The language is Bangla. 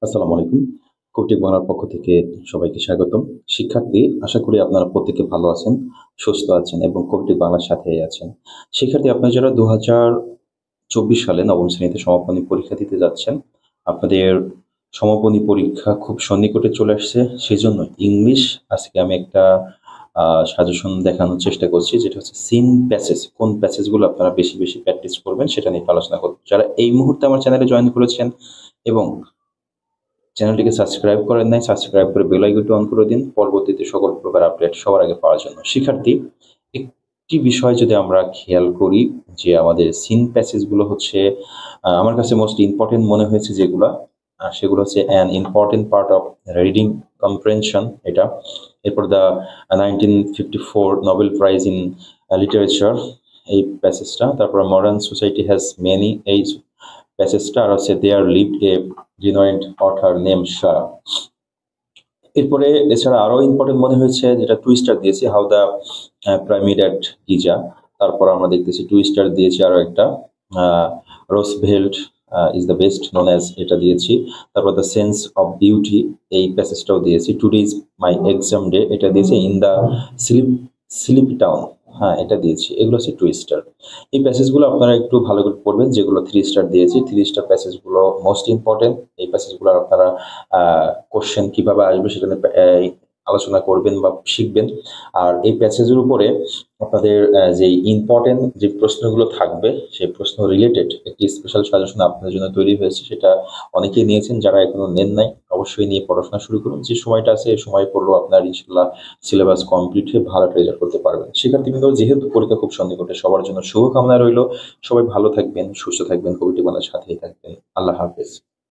আসসালামু আলাইকুম। কৌটিক বাংলার পক্ষ থেকে সবাইকে স্বাগতম। শিক্ষার্থী, আশা করি আপনারা প্রত্যেকে ভালো আছেন, সুস্থ আছেন এবং কৌটিক বাংলার সাথেই আছেন। শিক্ষার্থী, আপনারা যারা ২০২৪ সালে নবম শ্রেণীতে সমাপনী পরীক্ষা দিতে যাচ্ছেন, আপনাদের সমাপনী পরীক্ষা খুব সন্নিকটে চলে আসছে। সেজন্য ইংলিশ আজকে আমি একটা সাজেশন দেখানোর চেষ্টা করছি, যেটা হচ্ছে সিন প্যাসেজ। কোন প্যাসেজগুলো আপনারা বেশি, বেশি প্র্যাকটিস করবেন সেটা নিয়ে আলোচনা করব। যারা এই মুহূর্তে আমার চ্যানেলে জয়েন করেছেন এবং চ্যানেলটিকে সাবস্ক্রাইব করেন নাই, সাবস্ক্রাইব করে বেল আইকনটি অন করে দিন পরবর্তীতে সকল প্রকার আপডেট সবার আগে পাওয়ার জন্য। শিক্ষার্থী, একটি বিষয় যদি আমরা খেয়াল করি যে আমাদের সিন প্যাসেজ গুলো হচ্ছে আমার কাছে মোস্ট ইম্পর্টেন্ট মনে হয়েছে যেগুলা, সেগুলো হচ্ছে an important part of reading comprehension, এটা। এরপর the 1954 Nobel prize in literature, এই প্যাসেজটা। তারপর মডার্ন সোসাইটি হ্যাজ মেনি, এই প্যাসেজটা। আর হচ্ছে there lived a renowned author name Shah. এরপরে এছাড়া আরো ইম্পর্টেন্ট মনে হয়েছে যেটা টু স্টার দিয়েছি, how the pyramid at Giza. তারপর আমরা দেখতেছি টু স্টার দিয়েছি আরো একটা, Roosevelt is the best known as, এটা দিয়েছি। তারপর দ্য সেন্স অফ বিউটি, এই প্যাসেজটাও দিয়েছি। Today is my exam day, এটা দিয়েছি। ইন দ্য স্লিপি টাউন, হ্যাঁ, এটা দিয়েছি। এগুলো হচ্ছে টু স্টার। এই প্যাসেজগুলো আপনারা একটু ভালো করে পড়বেন। যেগুলো থ্রি স্টার দিয়েছি, থ্রি স্টার প্যাসেজগুলো মোস্ট ইম্পর্টেন্ট। এই প্যাসেজগুলো আপনারা কোশ্চেন কিভাবে আসবে সেটা নিয়ে আলোচনা করবেন বা শিখবেন। আর এই প্যাসেজের উপরে আপনাদের যে ইম্পর্টেন্ট যে প্রশ্নগুলো থাকবে, সেই প্রশ্ন রিলেটেড একটি স্পেশাল সাজেশন আপনাদের জন্য তৈরি হয়েছে। সেটা অনেকেই নিয়েছেন, যারা এখনো নেন নাই অবশ্যই নিয়ে পড়াশোনা শুরু করুন। যে সময়টা আছে এই সময় পড়লেও আপনার ইনশাল্লাহ সিলেবাস কমপ্লিট হয়ে ভালো একটা রেজাল্ট করতে পারবেন। শিক্ষার্থীবৃন্দ, যেহেতু পরীক্ষা খুব সন্নিকটে, সবার জন্য শুভকামনা রইল। সবাই ভালো থাকবেন, সুস্থ থাকবেন, কবিটি বাংলার সাথেই থাকবেন। আল্লাহ হাফেজ।